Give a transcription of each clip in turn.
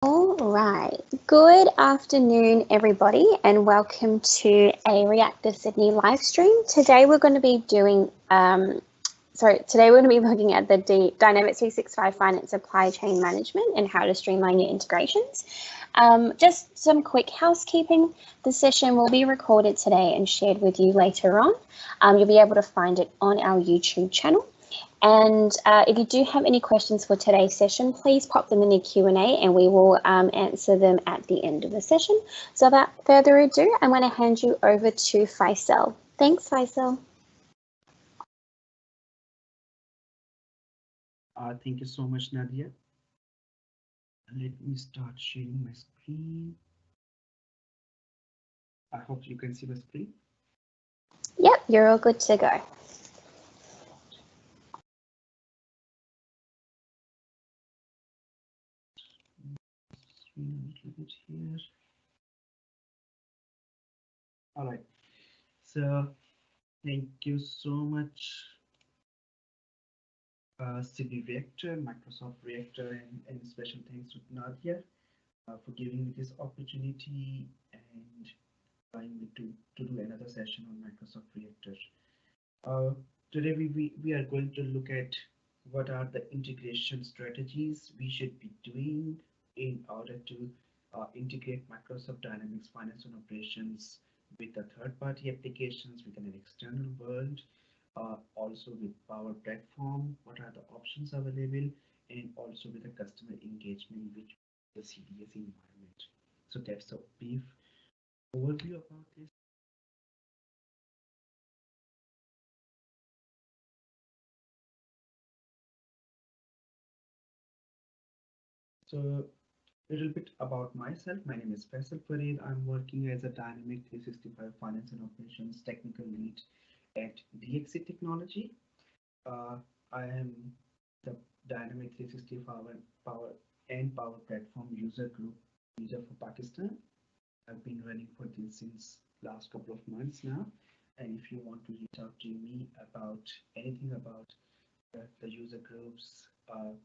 All right, good afternoon everybody and welcome to a Reactor Sydney live stream. Today we're going to be doing, today we're going to be looking at the Dynamics 365 Finance Supply Chain Management and how to streamline your integrations. Just some quick housekeeping. The session will be recorded today and shared with you later on. You'll be able to find it on our YouTube channel. And if you do have any questions for today's session, please pop them in the Q&A and we will answer them at the end of the session. So without further ado, I'm going to hand you over to Faisal. Thanks, Faisal. Thank you so much, Nadia. Let me start sharing my screen. I hope you can see the screen. Yep, you're all good to go. A little bit here. All right. So thank you so much, CD Reactor, Microsoft Reactor, and special thanks to Nadia for giving me this opportunity and allowing me to do another session on Microsoft Reactor. Today we are going to look at what are the integration strategies we should be doing in order to integrate Microsoft Dynamics Finance and Operations with the third-party applications within an external world, also with Power Platform, what are the options available, and also with the customer engagement, which the CDS environment. So that's a brief overview about this. So a little bit about myself. My name is Faisal. I'm working as a Dynamic 365 Finance and Operations Technical Lead at DXC Technology. I am the Dynamic 365 Power Platform User Group leader for Pakistan. I've been running for this since last couple of months now. And if you want to reach out to me about anything about the user groups,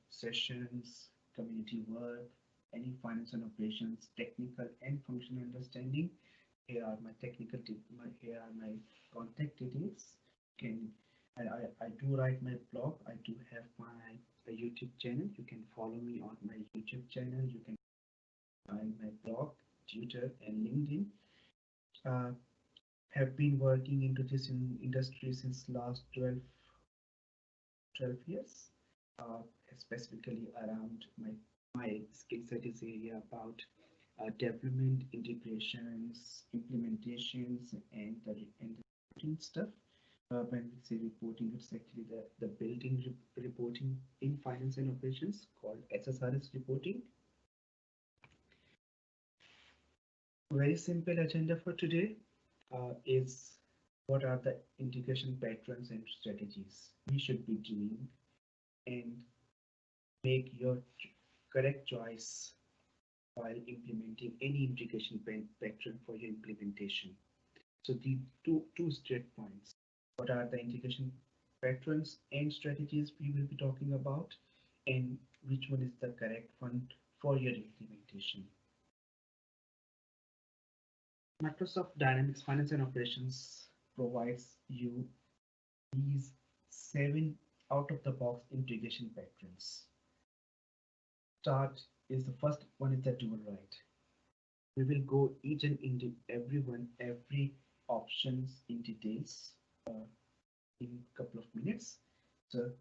sessions, community work, any finance and operations, technical and functional understanding, here are my here are my contact details. I do write my blog. I do have my YouTube channel. You can follow me on my YouTube channel. You can find my blog, Twitter, and LinkedIn. Have been working into this industry since last 12 years, specifically around my skill set is area about development, integrations, implementations, and the reporting stuff. When we say reporting, it's actually the building reporting in finance and operations called SSRS reporting. Very simple agenda for today is what are the integration patterns and strategies we should be doing, and make your correct choice while implementing any integration pattern for your implementation. So the two straight points. What are the integration patterns and strategies we will be talking about, and which one is the correct one for your implementation? Microsoft Dynamics Finance and Operations provides you these 7 out-of-the-box integration patterns. Start is the first one is the DualRight. We will go each and into every options in details in a couple of minutes. So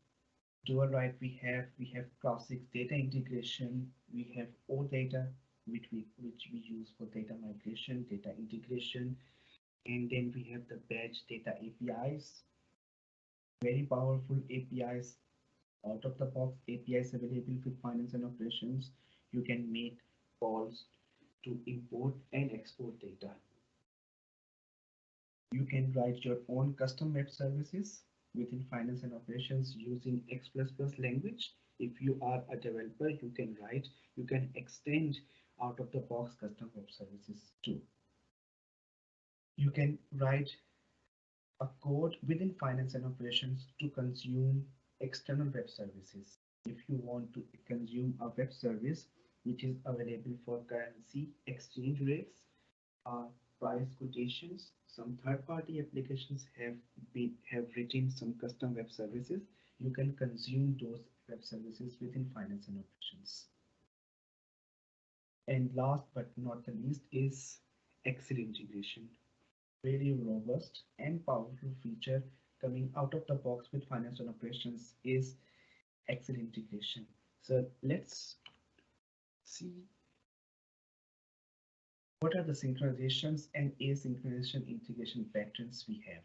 DualRight, we have classic data integration, we have OData, which we use for data migration, data integration, and then we have the batch data APIs, very powerful APIs, out of the box APIs available with finance and operations. You can make calls to import and export data. You can write your own custom web services within finance and operations using X++ language. If you are a developer, you can extend out of the box custom web services too. You can write a code within finance and operations to consume external web services. If you want to consume a web service, which is available for currency exchange rates, price quotations. Some third-party applications have written some custom web services. You can consume those web services within finance and operations. And last but not the least is Excel integration. Very robust and powerful feature coming out of the box with finance and operations is Excel integration. So let's see what are the synchronizations and asynchronization integration patterns we have.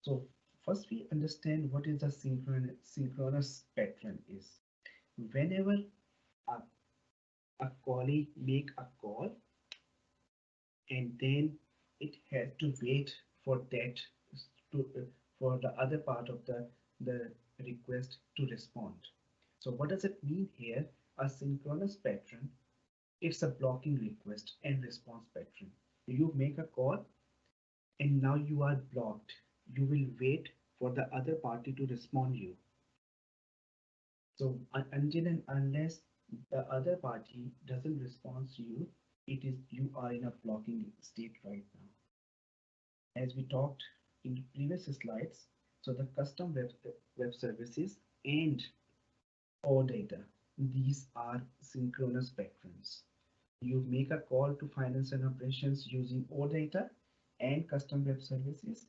So first we understand what is the synchronous pattern is. Whenever a, a callee make a call and then it has to wait for that to for the other part of the request to respond. So what does it mean here? A synchronous pattern, it's a blocking request and response pattern. You make a call and now you are blocked. You will wait for the other party to respond you. So until and unless the other party doesn't respond to you, it is you are in a blocking state right now. As we talked in previous slides, so the custom web services and OData, these are synchronous patterns. You make a call to finance and operations using OData and custom web services.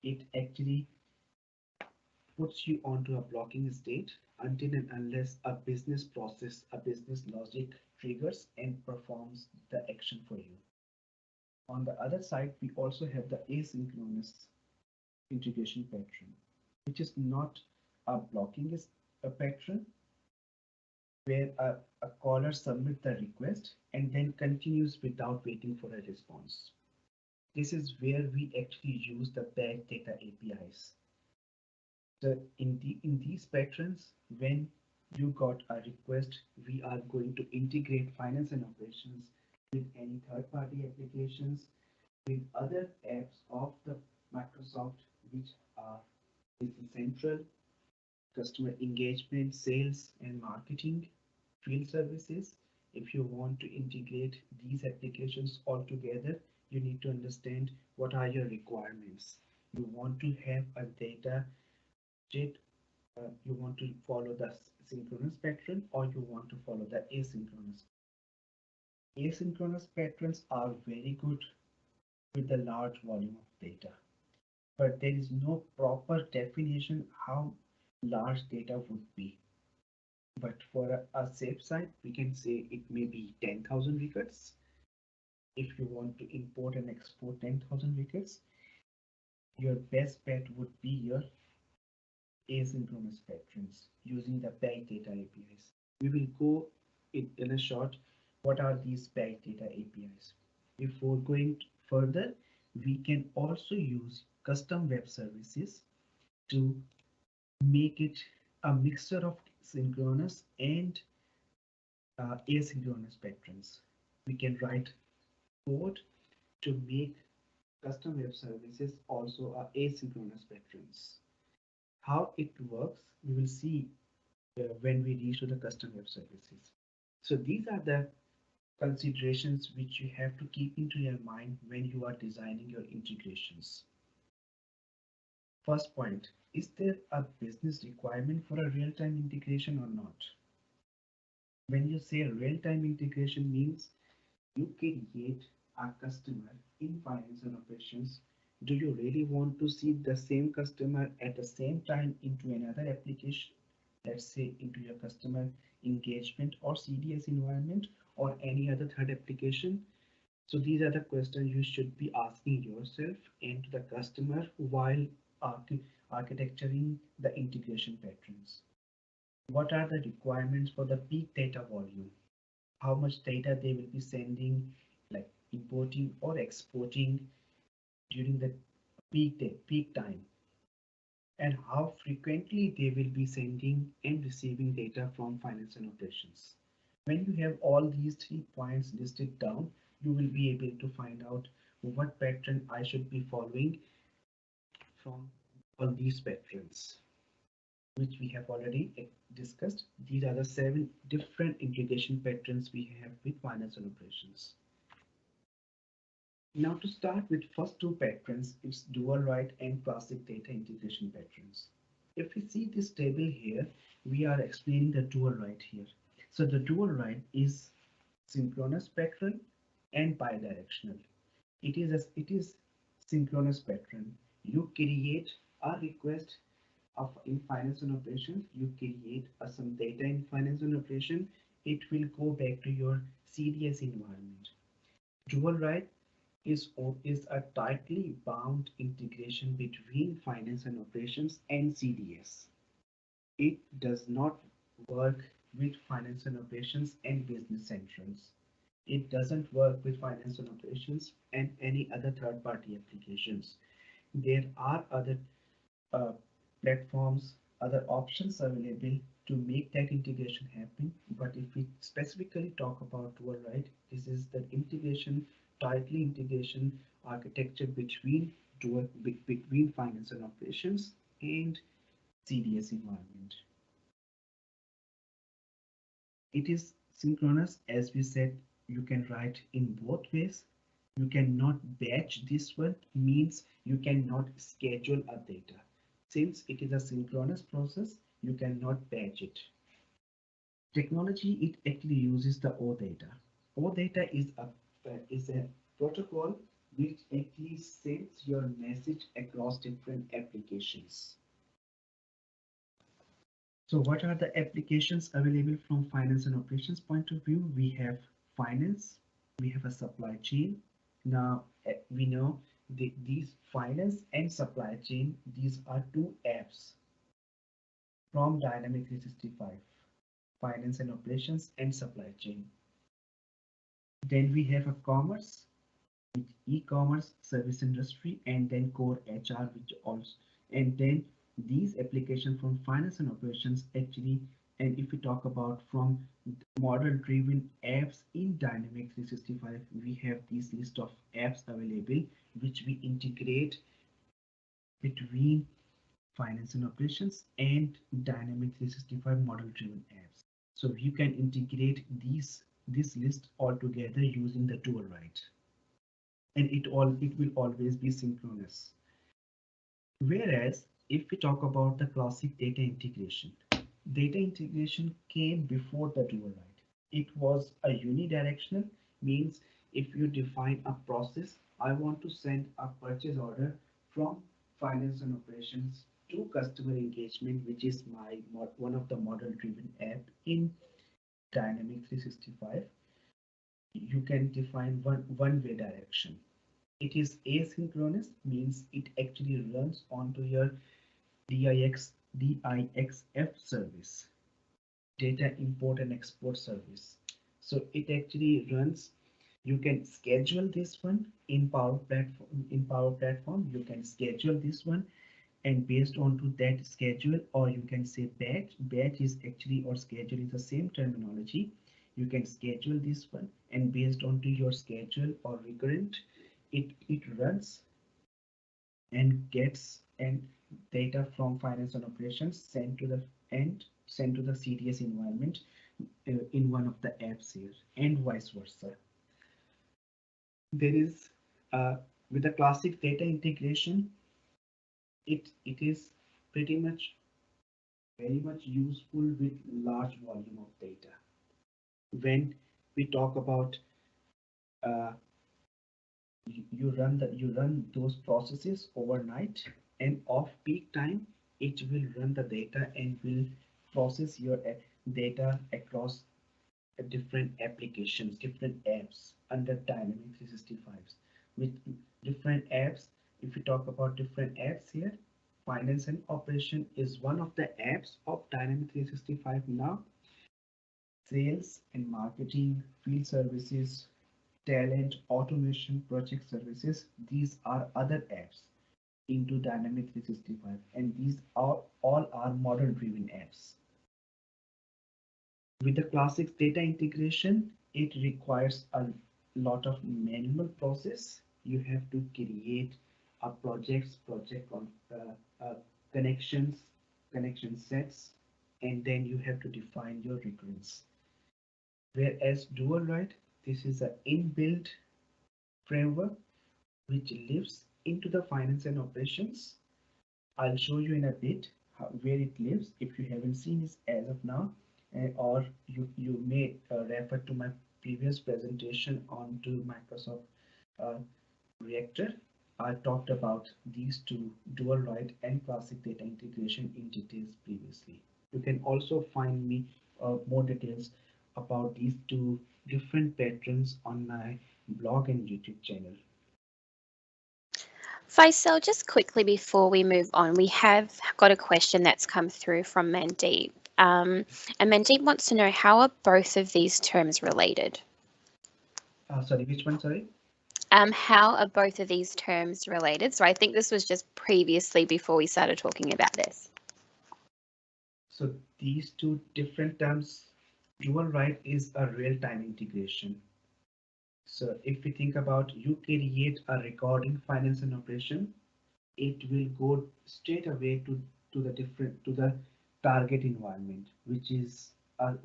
It actually puts you onto a blocking state until and unless a business process, a business logic triggers and performs the action for you. On the other side, we also have the asynchronous integration pattern, which is not a blocking is a pattern where a caller submits the request and then continues without waiting for a response. This is where we actually use the batch data APIs. So in these patterns, when you got a request, we are going to integrate finance and operations with any third-party applications, with other apps of the Microsoft, which are Business Central, customer engagement, sales and marketing, field services. If you want to integrate these applications all together, you need to understand what are your requirements. You want to have a data jet, you want to follow the synchronous pattern or you want to follow the asynchronous. Asynchronous patterns are very good with a large volume of data, but there is no proper definition how large data would be. But for a safe side, we can say it may be 10,000 records. If you want to import and export 10,000 records, your best bet would be your asynchronous patterns using the batch data APIs. We will go in a short what are these batch data APIs. Before going further, we can also use custom web services to make it a mixture of synchronous and asynchronous patterns. We can write code to make custom web services also are asynchronous patterns. How it works, we will see when we reach to the custom web services. So these are the considerations which you have to keep into your mind when you are designing your integrations. First point, is there a business requirement for a real-time integration or not? When you say real-time integration means you create a customer in finance and operations. Do you really want to see the same customer at the same time into another application? Let's say into your customer engagement or CDS environment or any other third application. So these are the questions you should be asking yourself and to the customer while architecturing the integration patterns. What are the requirements for the peak data volume? How much data they will be sending, like importing or exporting during the peak time, and how frequently they will be sending and receiving data from finance and operations. When you have all these 3 points listed down, you will be able to find out what pattern I should be following from all these patterns. which we have already discussed. These are the 7 different integration patterns we have with financial operations. Now to start with first 2 patterns, it's DualRight and classic data integration patterns. If we see this table here, we are explaining the DualRight here. So the DualRight is synchronous pattern and bidirectional. It is synchronous pattern. You create a request in financial operations, you create some data in financial operation, it will go back to your CDS environment. DualRight is a tightly bound integration between finance and operations and CDS. It does not work with finance and operations and business centrals. It doesn't work with finance and operations and any other third-party applications. There are other uh, platforms, other options available to make that integration happen. But if we specifically talk about DualRight, this is the integration, tightly integration architecture between finance and operations and CDS environment. It is synchronous, as we said, you can write in both ways. You cannot batch. This one means you cannot schedule a data. Since it is a synchronous process, you cannot batch it. Technology, it actually uses the OData. OData is a protocol which actually sends your message across different applications. So what are the applications available from finance and operations point of view? We have finance, we have a supply chain. Now we know these finance and supply chain, these are 2 apps from Dynamics 365, finance and operations and supply chain. Then we have a commerce, e-commerce, service industry, and then core HR, which also, and then these applications from finance and operations actually, and if we talk about from model driven apps in Dynamics 365, we have this list of apps available which we integrate between finance and operations and Dynamics 365 model driven apps. So you can integrate this list all together using the DualRight, and it will always be synchronous. Whereas if we talk about the classic data integration came before the DualRight. It was a unidirectional, means if you define a process, I want to send a purchase order from finance and operations to customer engagement, which is one of the model driven app in Dynamics 365. You can define one-way direction. It is asynchronous, means it actually runs onto your DIXF service, data import and export service. So it actually runs. You can schedule this one in Power Platform. You can schedule this one, and based on to that schedule, or you can say batch. Batch is actually, or schedule is the same terminology. You can schedule this one, and based on to your schedule or recurrent, it runs and gets and data from finance and operations sent to the CDS environment in one of the apps here, and vice versa. There is with the classic data integration, it is pretty much very much useful with large volume of data. When we talk about you run those processes overnight, and off peak time it will run the data and will process your data across different applications, different apps under Dynamics 365. With different apps, if we talk about different apps here, finance and operation is one of the apps of Dynamics 365 now. Sales and marketing, field services, talent, automation, project services, these are other apps into Dynamics 365, and these are all are model driven apps. With the classic data integration, it requires a lot of manual process. You have to create a project connections, connection sets, and then you have to define your recurrence. Whereas DualRight, this is an inbuilt framework which lives into the finance and operations. I'll show you in a bit where it lives if you haven't seen it as of now, or you may refer to my previous presentation onto Microsoft uh, Reactor. I talked about these two, DualRight and classic data integration, in details previously. You can also find me more details about these two different patterns on my blog and YouTube channel. Faisal, just quickly before we move on, we have got a question that's come through from Mandeep. And Mandeep wants to know, how are both of these terms related? Sorry, which one, sorry? How are both of these terms related? So I think this was just previously before we started talking about this. So these two different terms, DualRight is a real-time integration. So if we think about, you create a record in finance and operation, it will go straight away to the target environment, which is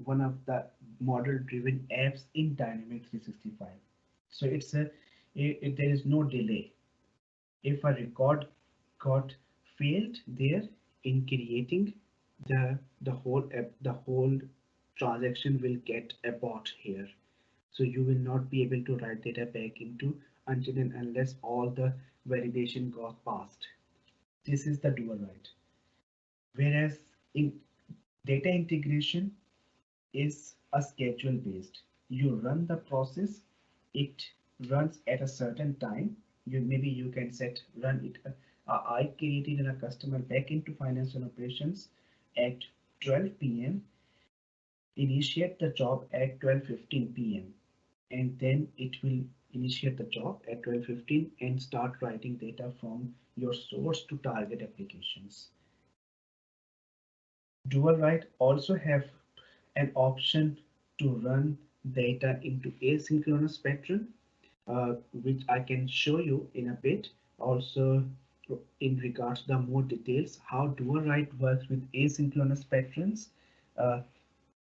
one of the model-driven apps in Dynamics 365. So there is no delay. If a record got failed there in creating, the whole transaction will get abort here. So you will not be able to write data back into until and unless all the validation got passed. This is the DualRight. Whereas in data integration is a schedule based. You run the process, it runs at a certain time. Maybe you can set run it. I created a customer back into finance and operations at 12 p.m. Initiate the job at 12:15 p.m. and then it will initiate the job at 12:15 and start writing data from your source to target applications. DualRight also have an option to run data into asynchronous pattern, which I can show you in a bit. Also, in regards to the more details, how DualRight works with asynchronous patterns, uh,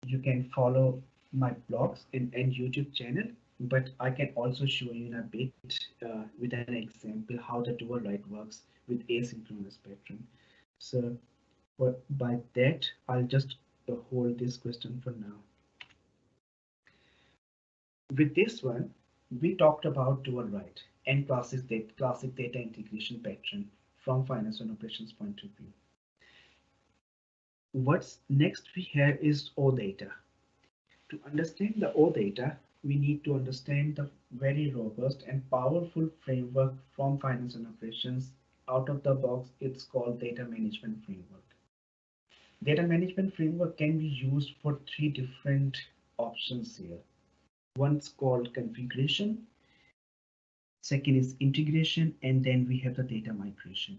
you can follow my blogs and YouTube channel, but I can also show you in a bit with an example how the DualRight works with asynchronous pattern. So, but by that, I'll just hold this question for now. With this one, we talked about DualRight and classic data integration pattern from finance and operations point of view. What's next we have is OData. To understand the OData, we need to understand the very robust and powerful framework from finance and operations. Out of the box, it's called data management framework. Data management framework can be used for three different options here. One's called configuration, second is integration, and then we have the data migration.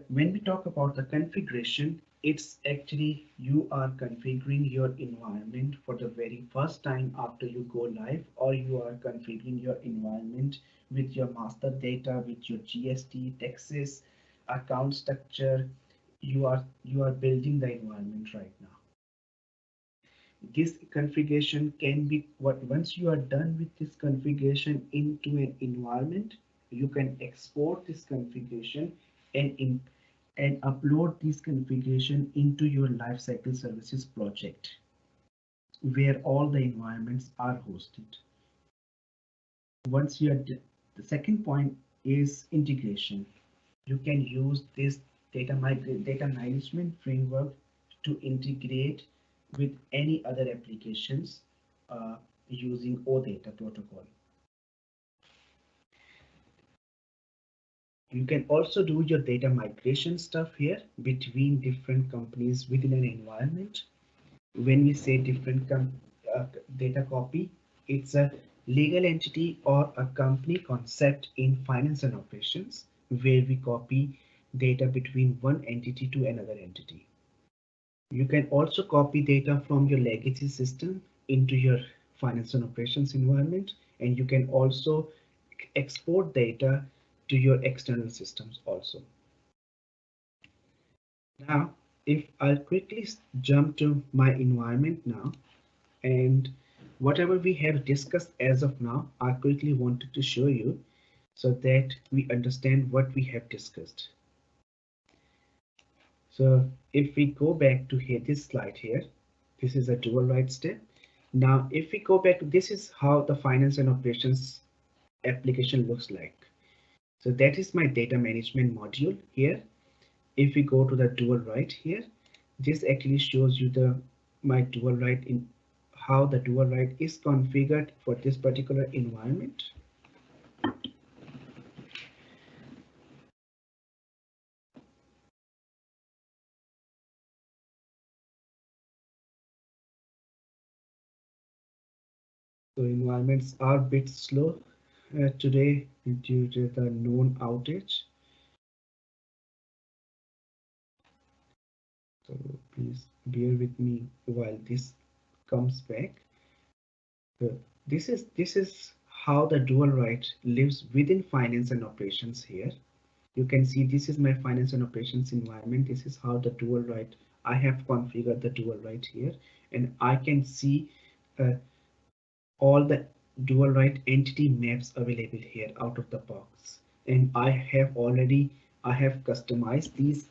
When we talk about the configuration, it's actually you are configuring your environment for the very first time after you go live, or you are configuring your environment with your master data, with your GST, taxes, account structure. You are building the environment right now. This configuration can be once you are done with this configuration into an environment, you can export this configuration and upload this configuration into your lifecycle services project where all the environments are hosted. Once you are the second point is integration. You can use this data management framework to integrate with any other applications using OData protocol. You can also do your data migration stuff here between different companies within an environment. When we say different data copy, it's a legal entity or a company concept in finance and operations where we copy data between one entity to another entity. You can also copy data from your legacy system into your finance and operations environment, and you can also export data to your external systems also. Now, if I'll quickly jump to my environment now, and whatever we have discussed as of now, I quickly wanted to show you so that we understand what we have discussed. So if we go back to here, this slide here, this is a DualRight step. Now, if we go back, this is how the finance and operations application looks like. So that is my data management module here. If we go to the DualRight here, this actually shows you the my DualRight in how the DualRight is configured for this particular environment. So environments are a bit slow today due to the known outage. So please bear with me while this comes back. So this is how the DualRight lives within finance and operations here. You can see this is my finance and operations environment. This is how the DualRight, I have configured the DualRight here, and I can see uh, all the DualRight entity maps available here out of the box. And I have customized these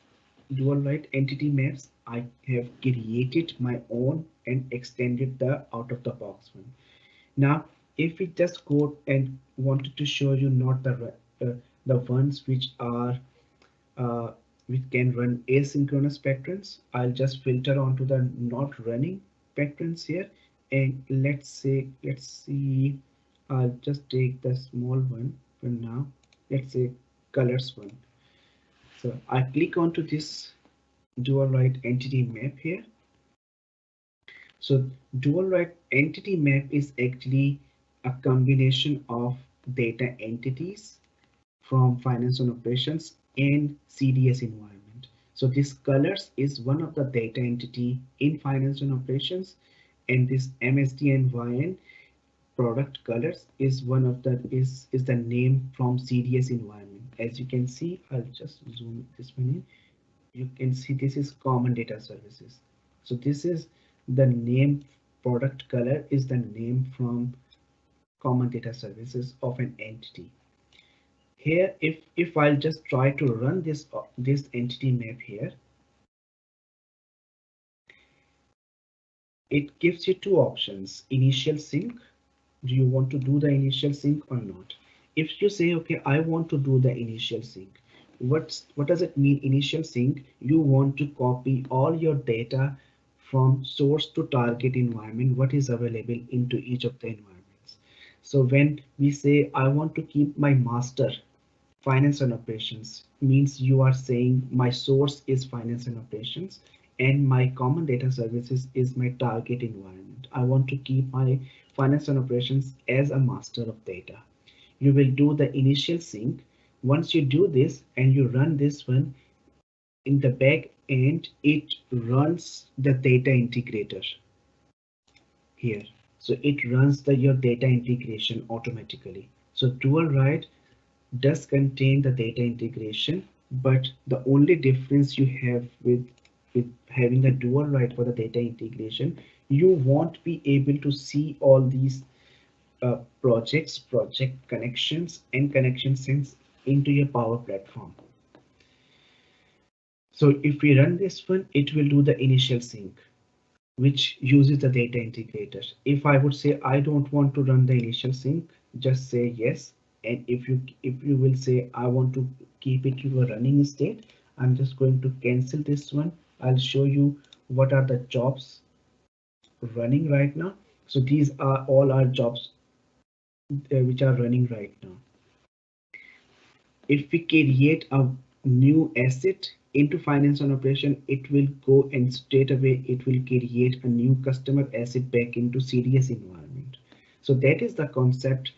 DualRight entity maps. I have created my own and extended the out of the box one. Now, if we just go and wanted to show you not the ones which are which can run asynchronous patterns, I'll just filter onto the not running patterns here, and let's see, I'll just take the small one for now. Let's say colors one. So I click onto this DualRight entity map here. So DualRight entity map is actually a combination of data entities from finance and operations and CDS environment. So this colors is one of the data entity in finance and operations, and this MSD and YN product colors is one of the is the name from CDS environment. As you can see, I'll just zoom this one in. You can see this is common data services. So this is the name, product color is the name from common data services of an entity. Here, if I'll just try to run this entity map here, it gives you two options: initial sync. Do you want to do the initial sync or not? If you say, okay, I want to do the initial sync, what does it mean? Initial sync, you want to copy all your data from source to target environment, what is available into each of the environments. So when we say I want to keep my master finance and operations, means you are saying my source is finance and operations and my common data services is my target environment. I want to keep my finance and operations as a master of data. You will do the initial sync. Once you do this and you run this one, in the back end it runs the data integrator here. So it runs your data integration automatically. So DualRight does contain the data integration, but the only difference you have with having a DualRight for the data integration, you won't be able to see all these project connections and connection sense into your Power Platform. So if we run this one, it will do the initial sync, which uses the data integrator. If I would say I don't want to run the initial sync, just say yes. And if you will say I want to keep it to a running state, I'm just going to cancel this one. I'll show you what are the jobs running right now. So these are all our jobs which are running right now. If we create a new asset into finance and operation, it will go and straight away it will create a new customer asset back into CDS environment. So that is the concept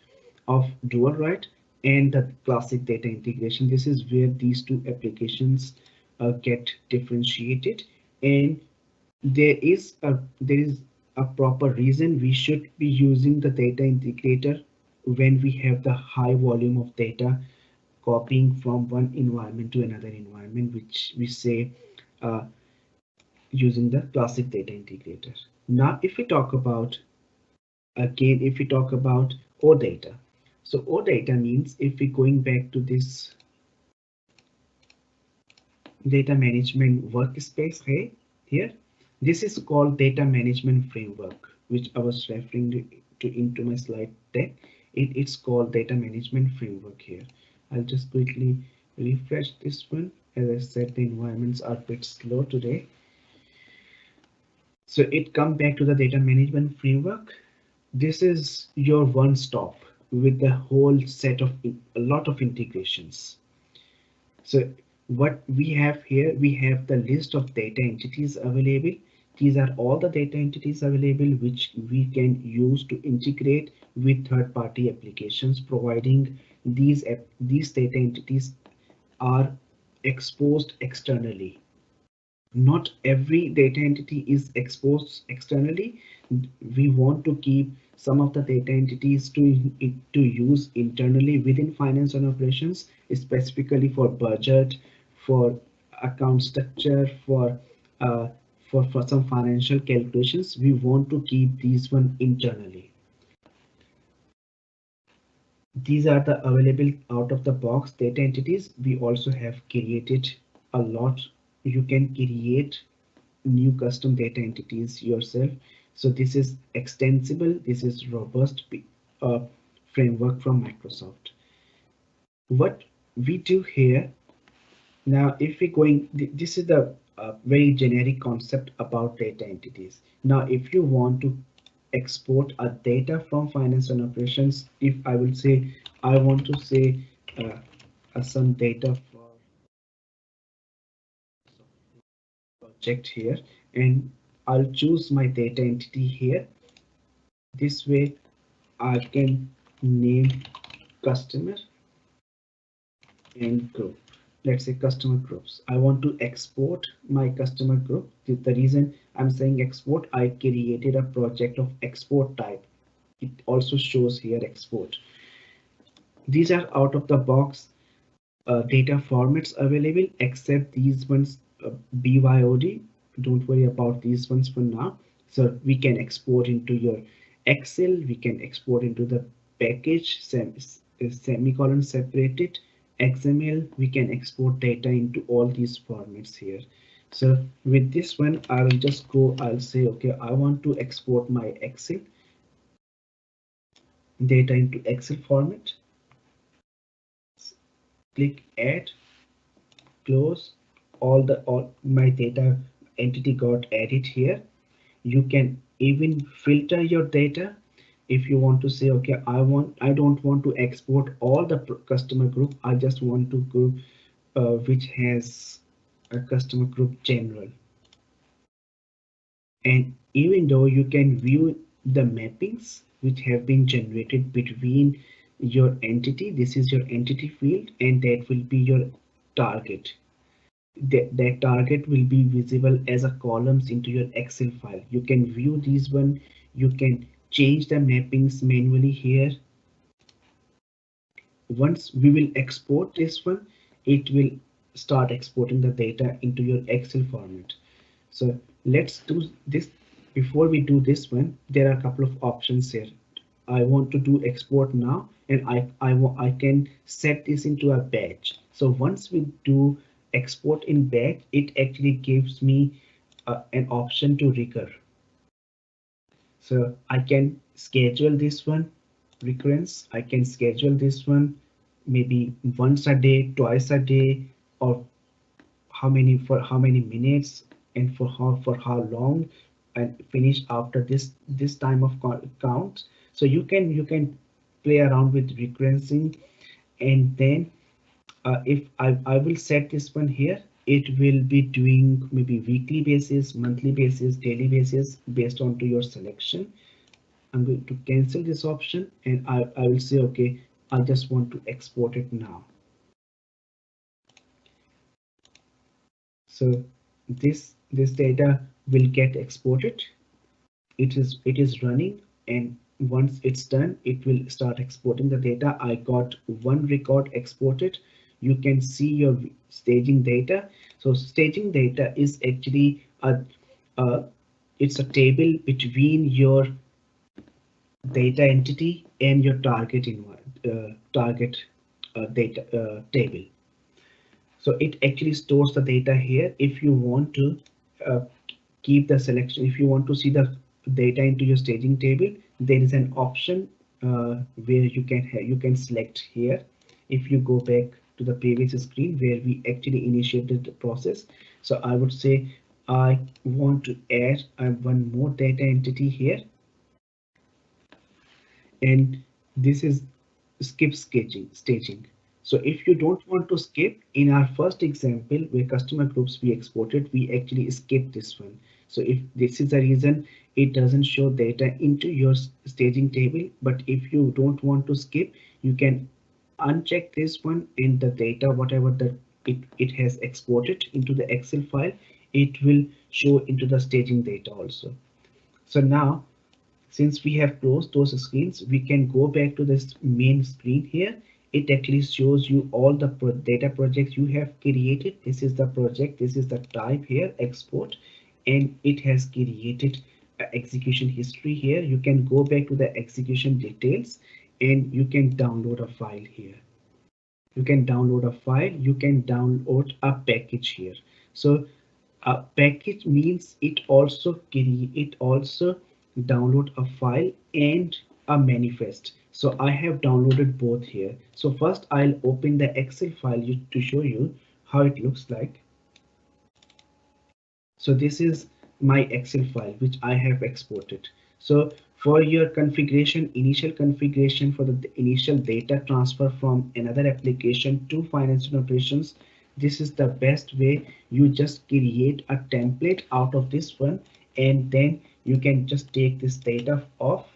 of DualRight and the classic data integration. This is where these two applications get differentiated, and there is a proper reason we should be using the data integrator when we have the high volume of data copying from one environment to another environment, which we say using the classic data integrator. Now, if we talk about OData. So OData means if we're going back to this data management workspace here, this is called data management framework, which I was referring to into my slide deck. It's called data management framework here. I'll just quickly refresh this one. As I said, the environments are a bit slow today. So it comes back to the data management framework. This is your one stop with the whole set of a lot of integrations. So what we have here, we have the list of data entities available. These are all the data entities available which we can use to integrate with third-party applications, providing these data entities are exposed externally. Not every data entity is exposed externally. We want to keep some of the data entities to use internally within finance and operations, specifically for budget, for account structure, uh, for some financial calculations. We want to keep these one internally. These are the available out of the box data entities. We also have created a lot. You can create new custom data entities yourself. So this is extensible, this is robust uh, framework from Microsoft. What we do here now, if we going, this is the very generic concept about data entities. Now, if you want to export a data from finance and operations, if I will say, I want to say some data for project here, and I'll choose my data entity here. This way I can name customer and group. Let's say customer groups. I want to export my customer group. The reason I'm saying export, I created a project of export type. It also shows here export. These are out of the box data formats available, except these ones, BYOD. Don't worry about these ones for now. So we can export into your Excel, we can export into the package semicolon separated XML. We can export data into all these formats here. So with this one, I will just go, I'll say, okay, I want to export my Excel data into Excel format. Click add, close. All my data entity got added here. You can even filter your data if you want to say, okay, I don't want to export all the customer group. I just want to group which has a customer group general. And even though you can view the mappings which have been generated between your entity, this is your entity field, and that will be your target. That target will be visible as a columns into your Excel file. You can view these one, you can change the mappings manually here. Once we will export this one, it will start exporting the data into your Excel format. So let's do this. Before we do this one, there are a couple of options here. I want to do export now, and I can set this into a batch. So once we do export in batch, it actually gives me an option to recur. So I can schedule this one recurrence. I can schedule this one maybe once a day, twice a day, or for how many minutes, and for how long, and finish after this time of count. So you can play around with recurrencing, and then if I will set this one here, it will be doing maybe weekly basis, monthly basis, daily basis based on to your selection. I'm going to cancel this option, and I will say, okay, I just want to export it now. So this data will get exported. It is running, and once it's done, it will start exporting the data. I got one record exported. you can see your staging data. So staging data is actually it's a table between your data entity and your target data table. So it actually stores the data here. If you want to uh, keep the selection, if you want to see the data into your staging table, there is an option where you can select here. If you go back to the previous screen where we actually initiated the process, so I would say I want to add one more data entity here, and this is skip staging. So if you don't want to skip, in our first example where customer groups we exported, we actually skip this one. So if this is the reason it doesn't show data into your staging table, but if you don't want to skip, you can uncheck this one, and the data whatever that it has exported into the Excel file, it will show into the staging data also. So now since we have closed those screens, we can go back to this main screen here. It actually shows you all the data projects you have created. This is the project, this is the type here, export, and it has created execution history here. You can go back to the execution details and you can download a file here. You can download a file, you can download a package here. So a package means it also download a file and a manifest. So I have downloaded both here. So first I'll open the Excel file to show you how it looks like. So this is my Excel file which I have exported. So for your configuration, initial configuration for the initial data transfer from another application to finance and operations, this is the best way. You just create a template out of this one, and then you can just take this data off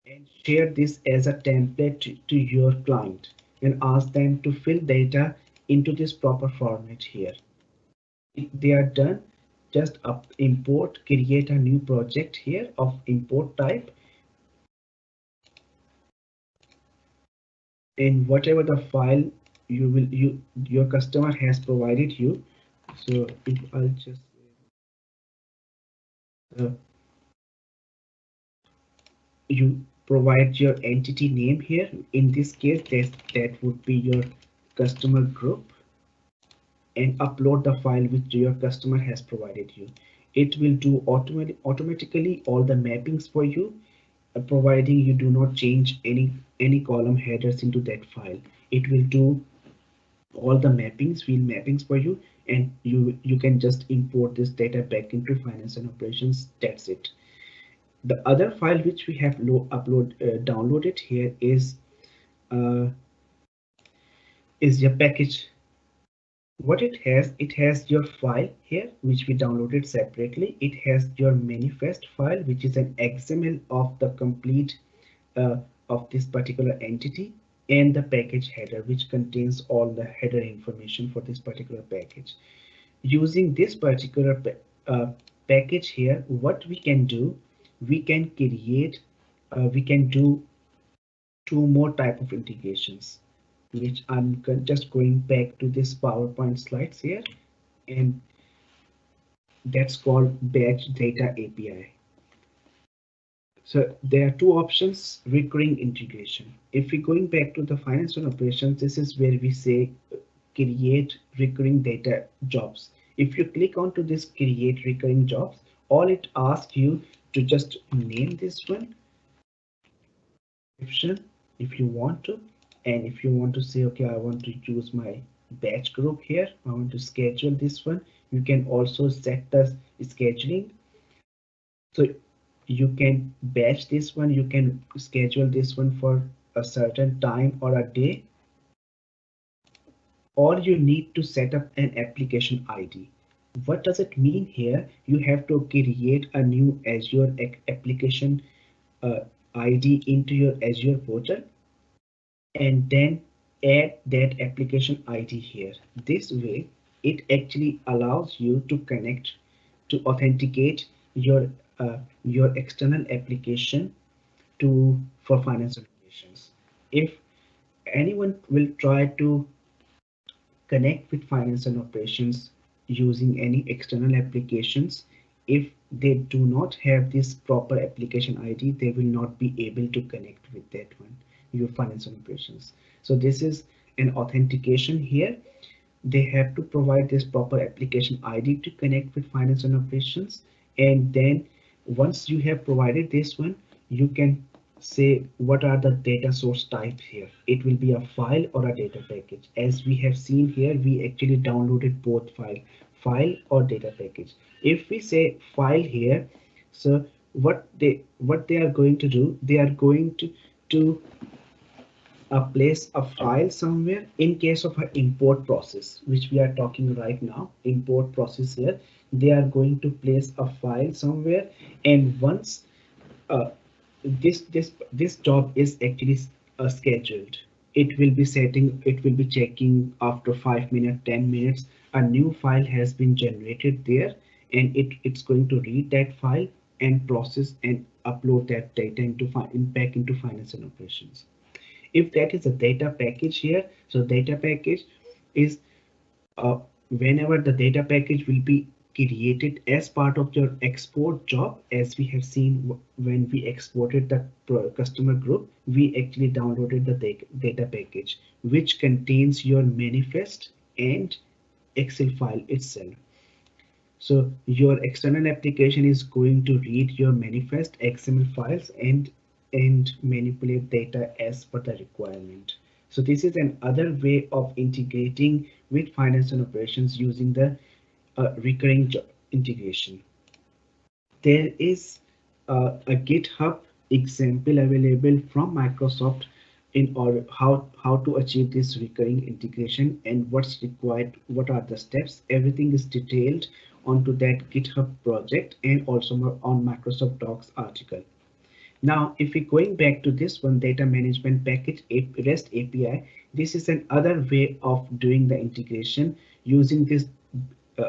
and share this as a template to your client and ask them to fill data into this proper format here. If they are done, just import, create a new project here of import type, and whatever the file your customer has provided you. So if I'll just uh, you provide your entity name here. In this case, that would be your customer group, and upload the file which your customer has provided you. It will do automatically all the mappings for you, providing you do not change any column headers into that file. It will do all the field mappings for you, and you can just import this data back into finance and operations. That's it. The other file which we have downloaded here uh, is your package. What it has your file here which we downloaded separately. It has your manifest file which is an XML of the complete of this particular entity, and the package header which contains all the header information for this particular package. Using this particular package here, what we can do, we can create we can do two more type of integrations, which I'm just going back to this PowerPoint slides here, and that's called batch data API. So there are two options: recurring integration. If we're going back to the finance and operations, this is where we say create recurring data jobs. If you click onto this create recurring jobs, all it asks you to just name this one description if you want to, and if you want to say, okay, I want to use my batch group here, I want to schedule this one, you can also set the scheduling. So you can batch this one, you can schedule this one for a certain time or a day, or you need to set up an application ID. What does it mean here? You have to create a new Azure application uh, ID into your Azure portal, and then add that application ID here. This way, it actually allows you to connect, to authenticate your external application to for finance operations. If anyone will try to connect with finance and operations using any external applications, if they do not have this proper application ID, they will not be able to connect with that one, your finance and operations. So this is an authentication here. They have to provide this proper application ID to connect with finance and operations. And then once you have provided this one, you can say what are the data source types here. It will be a file or a data package. As we have seen here, we actually downloaded both file or data package. If we say file here, so what they are going to do, they are going to place a file somewhere. In case of an import process, which we are talking right now, import process here, they are going to place a file somewhere. And once uh, this job is actually scheduled, it will be checking after 5 minutes, 10 minutes, a new file has been generated there, and it's going to read that file and process and upload that data back into finance and operations. If that is a data package here, so data package is uh, whenever the data package will be created as part of your export job. As we have seen, when we exported the customer group, we actually downloaded the data package, which contains your manifest and Excel file itself. So your external application is going to read your manifest XML files and manipulate data as per the requirement. So this is another way of integrating with finance and operations using the recurring integration. There is a GitHub example available from Microsoft in order how to achieve this recurring integration and what's required, what are the steps. Everything is detailed onto that GitHub project and also on Microsoft Docs article. Now, if we're going back to this one, data management package REST API, this is another way of doing the integration using this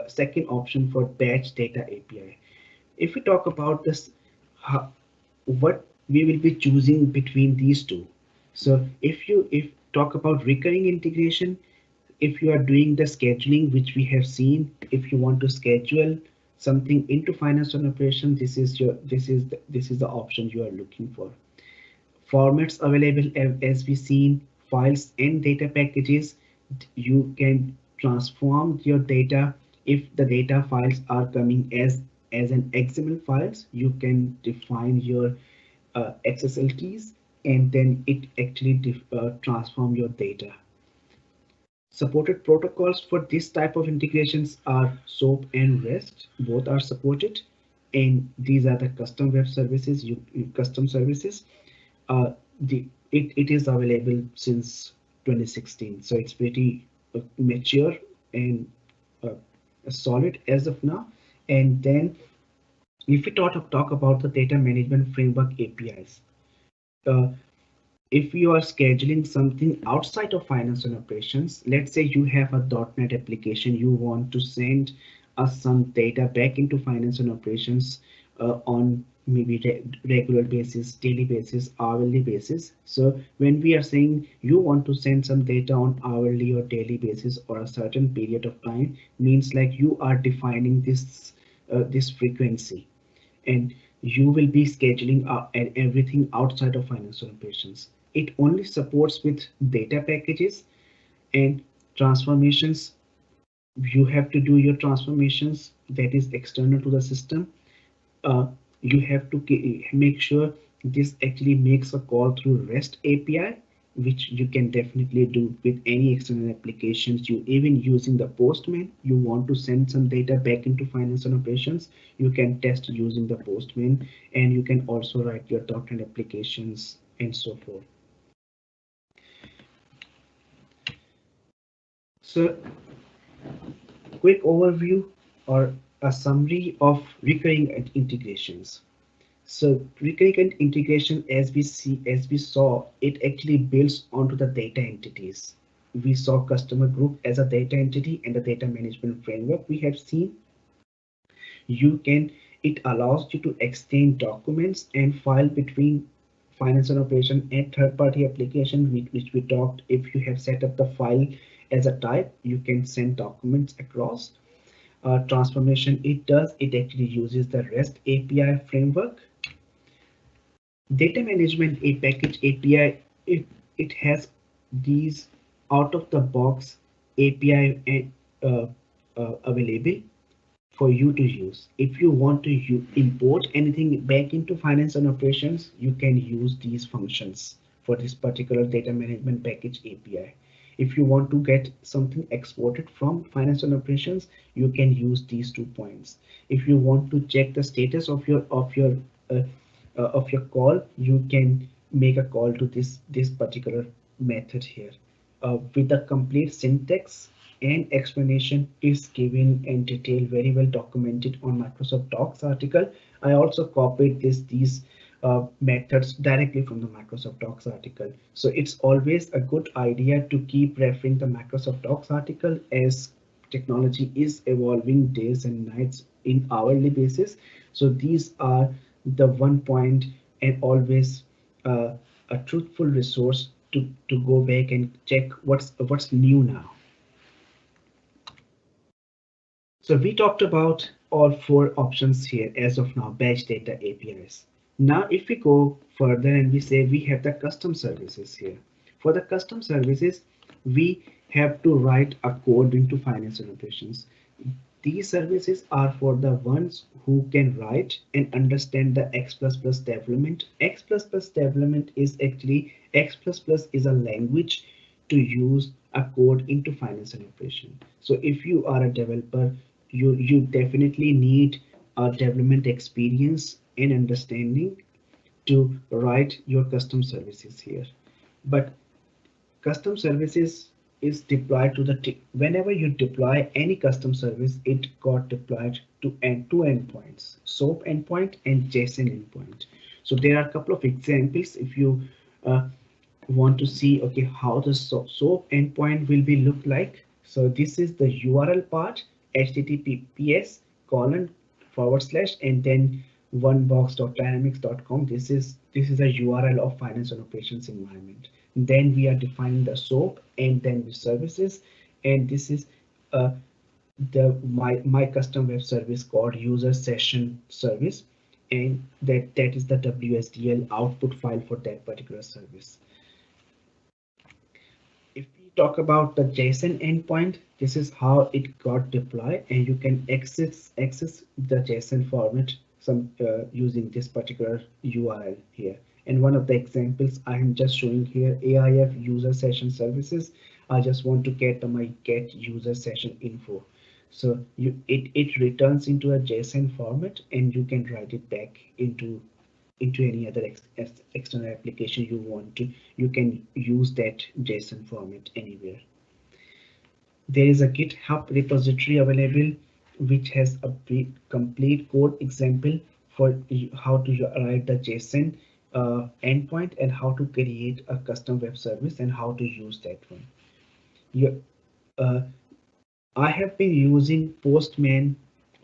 second option for batch data API. If we talk about this, what we will be choosing between these two. So if talk about recurring integration, if you are doing the scheduling, which we have seen, if you want to schedule something into finance and operation, this is the option you are looking for. Formats available as we seen, files and data packages. You can transform your data. If the data files are coming as an XML files, you can define your XSLTs, and then it actually transform your data. Supported protocols for this type of integrations are SOAP and REST. Both are supported, and these are the custom web services. Custom services. It is available since 2016, so it's pretty mature and solid as of now. And then, if we talk about the data management framework APIs. If you are scheduling something outside of finance and operations, let's say you have a .NET application, you want to send us some data back into finance and operations on maybe regular basis, daily basis, hourly basis. So when we are saying you want to send some data on hourly or daily basis or a certain period of time, means like you are defining this frequency, and you will be scheduling everything outside of financial operations. It only supports with data packages and transformations. You have to do your transformations that is external to the system. You have to make sure this actually makes a call through REST API, which you can definitely do with any external applications. You even using the Postman, you want to send some data back into finance and operations, you can test using the Postman, and you can also write your .NET applications and so forth. So, quick overview or a summary of recurring integrations. So recurring integration, as we saw, it actually builds onto the data entities. We saw customer group as a data entity and the data management framework we have seen. It allows you to exchange documents and file between finance and operation and third-party application, which we talked. If you have set up the file As a type, you can send documents across. Transformation, it actually uses the REST API framework. Data management, a package API, it has these out of the box API available for you to use. If you want to import anything back into finance and operations, you can use these functions for this particular data management package API. If you want to get something exported from finance and operations, you can use these 2 points. If you want to check the status uh, of your call, you can make a call to this particular method here. With the complete syntax and explanation is given in detail, very well documented on Microsoft Docs article. I also copied these methods directly from the Microsoft Docs article. So it's always a good idea to keep referring the Microsoft Docs article, as technology is evolving days and nights in hourly basis. So these are the 1 point, and always a truthful resource to go back and check what's new now. So we talked about all 4 options here as of now, batch data APIs. Now if we go further and we say we have the custom services here. For the custom services, we have to write a code into finance and operations. These services are for the ones who can write and understand the X++ development. X++ development is actually, X++ is a language to use a code into finance and operation. So if you are a developer, you definitely need a development experience and understanding to write your custom services here. But custom services is deployed to the whenever you deploy any custom service, it got deployed to two endpoints, SOAP endpoint and JSON endpoint. So there are a couple of examples if you want to see, okay, how the SOAP endpoint will be look like. So this is the URL part, https :/ and then onebox.dynamics.com. This is a URL of finance and operations environment. Then we are defining the SOAP and then the services, and this is my custom web service called user session service, and that is the WSDL output file for that particular service. If we talk about the JSON endpoint, this is how it got deployed, and you can access the JSON format using this particular URL here. And one of the examples I am just showing here, AIF user session services. I just want to get my get user session info. So it returns into a JSON format, and you can write it back into any other external application you want to. You can use that JSON format anywhere. There is a GitHub repository available which has a complete code example for how to write the JSON endpoint and how to create a custom web service and how to use that one. I have been using Postman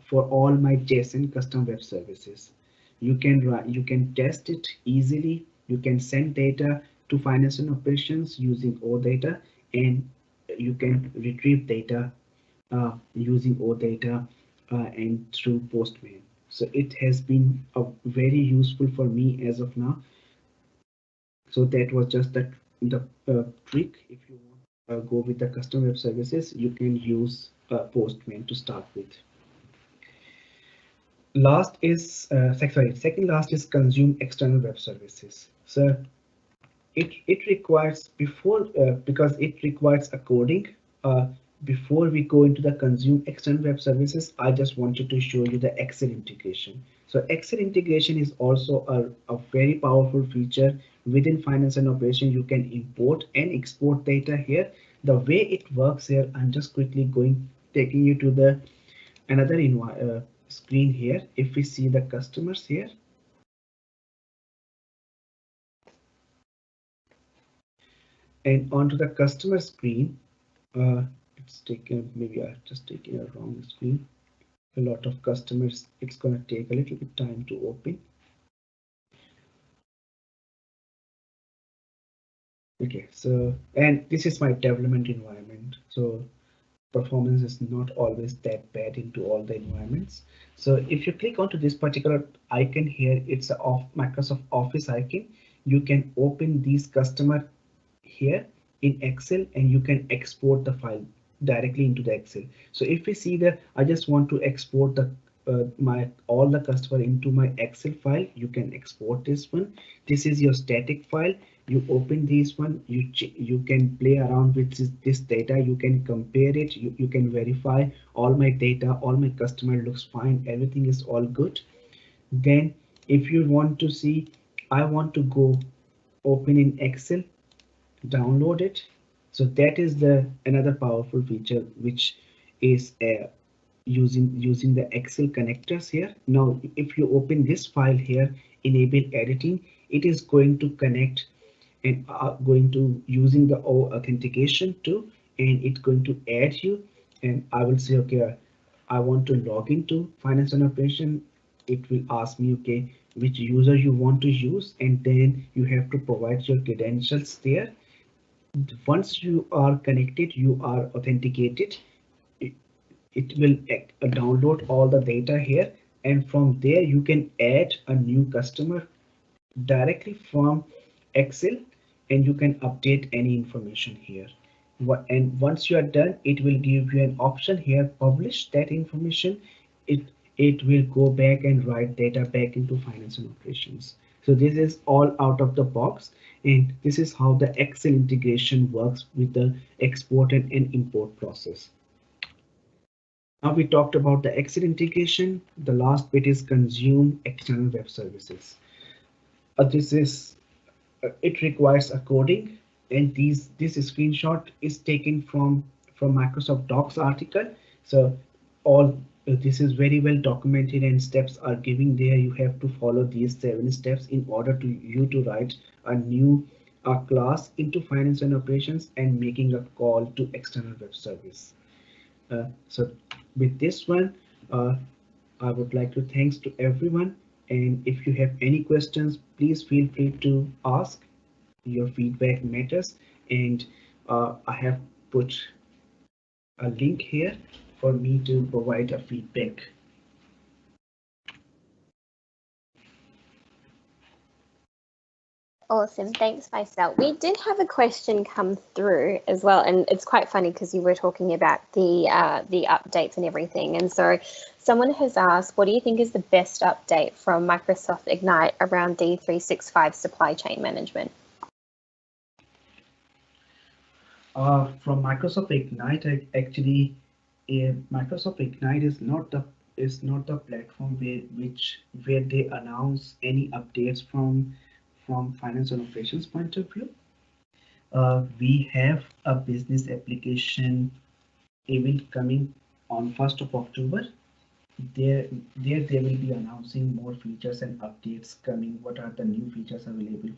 for all my JSON custom web services. You can test it easily. You can send data to finance and operations using OData, and you can retrieve data using OData and through Postman. So it has been very useful for me as of now. So that was just the trick. If you want to go with the custom web services, you can use Postman to start with. Last is second last is consume external web services. So it requires because it requires a coding. Before we go into the consume external web services, I just wanted to show you the Excel integration. So Excel integration is also a very powerful feature within finance and operation. You can import and export data here. The way it works here, I'm just quickly taking you to the another screen here. If we see the customers here, and onto the customer screen, it's taken, maybe I've just taken a wrong screen. A lot of customers, it's going to take a little bit time to open. Okay, so, and this is my development environment. So performance is not always that bad into all the environments. So if you click onto this particular icon here, it's a Microsoft Office icon. You can open these customer here in Excel and you can export the file directly into the Excel. So if we see that I just want to export the all the customer into my Excel file, you can export this one. This is your static file. You open this one, you can play around with this data, you can compare it, you can verify all my data, all my customer looks fine, everything is all good. Then if you want to see, I want to go open in Excel, download it. So that is the another powerful feature which is using the Excel connectors here. Now if you open this file here, enable editing, it is going to connect and going to using the authentication too, and it's going to add you, and I will say okay, I want to log into finance and operation. It will ask me okay which user you want to use, and then you have to provide your credentials there. Once you are connected, you are authenticated, it will download all the data here, and from there you can add a new customer directly from Excel, and you can update any information here. And once you are done, it will give you an option here, publish that information. It will go back and write data back into finance and operations. So this is all out of the box, and this is how the Excel integration works with the export and import process. Now we talked about the Excel integration. The last bit is consume external web services. This is it requires a coding, and this screenshot is taken from Microsoft Docs article. So all this is very well documented and steps are giving there. You have to follow these 7 steps in order to you to write a new class into finance and operations and making a call to external web service. So with this one, I would like to thanks to everyone, and if you have any questions, please feel free to ask. Your feedback matters, and I have put a link here for me to provide a feedback. Awesome, thanks Faisal. We did have a question come through as well, and it's quite funny because you were talking about the updates and everything, and so someone has asked, what do you think is the best update from Microsoft Ignite around D365 supply chain management? From Microsoft Ignite, actually, Microsoft Ignite is not the platform where they announce any updates from finance and operations point of view. We have a business application event coming on 1st of October. There they will be announcing more features and updates coming. What are the new features available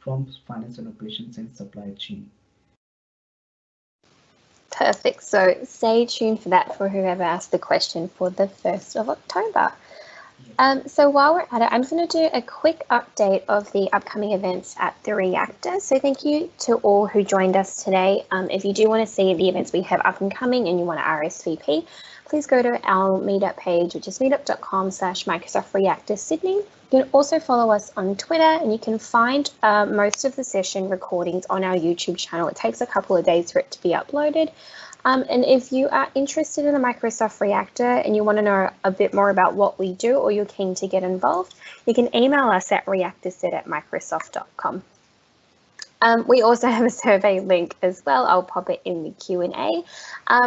from finance and operations and supply chain? Perfect. So stay tuned for that for whoever asked the question for the 1st of October. So while we're at it, I'm just going to do a quick update of the upcoming events at the Reactor. So thank you to all who joined us today. If you do want to see the events we have up and coming and you want to RSVP, please go to our meetup page, which is meetup.com/Microsoft Reactor Sydney. You can also follow us on Twitter, and you can find most of the session recordings on our YouTube channel. It takes a couple of days for it to be uploaded. And if you are interested in the Microsoft Reactor and you want to know a bit more about what we do, or you're keen to get involved, you can email us at reactorset@microsoft.com. We also have a survey link as well. I'll pop it in the Q&A.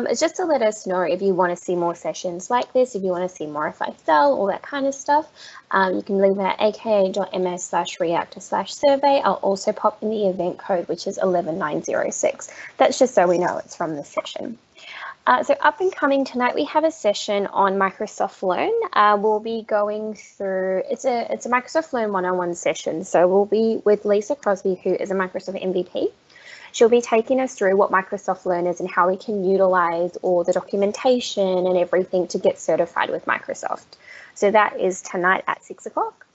It's just to let us know if you want to see more sessions like this, if you want to see more of Faisal, all that kind of stuff. You can leave it at aka.ms/reactor/survey. I'll also pop in the event code, which is 11906. That's just so we know it's from the session. So up and coming tonight, we have a session on Microsoft Learn. We'll be going through, it's a Microsoft Learn one-on-one session. So we'll be with Lisa Crosby, who is a Microsoft MVP. She'll be taking us through what Microsoft Learn is and how we can utilize all the documentation and everything to get certified with Microsoft. So that is tonight at 6 o'clock.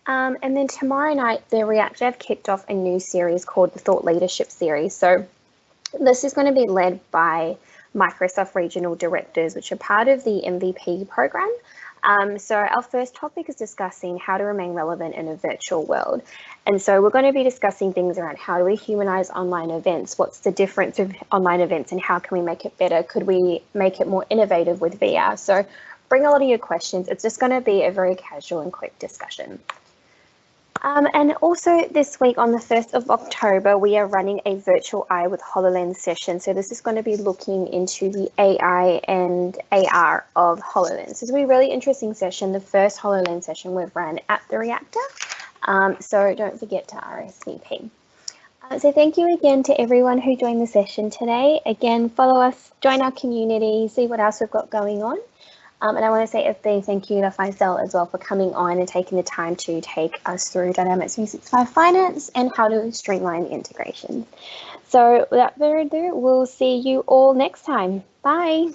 And then tomorrow night, the Reactor have kicked off a new series called the Thought Leadership Series. So This is going to be led by Microsoft Regional Directors, which are part of the MVP program. So our first topic is discussing how to remain relevant in a virtual world. And so we're going to be discussing things around how do we humanize online events? What's the difference of online events and how can we make it better? Could we make it more innovative with VR? So bring a lot of your questions. It's just going to be a very casual and quick discussion. And also this week on the 1st of October, we are running a virtual eye with HoloLens session. So this is going to be looking into the AI and AR of HoloLens. This will be a really interesting session, the first HoloLens session we've run at the reactor. So don't forget to RSVP. So thank you again to everyone who joined the session today. Again, follow us, join our community, see what else we've got going on. And I want to say a big thank you to Faisal as well for coming on and taking the time to take us through Dynamics 365 Finance and how to streamline integrations. So without further ado, we'll see you all next time. Bye.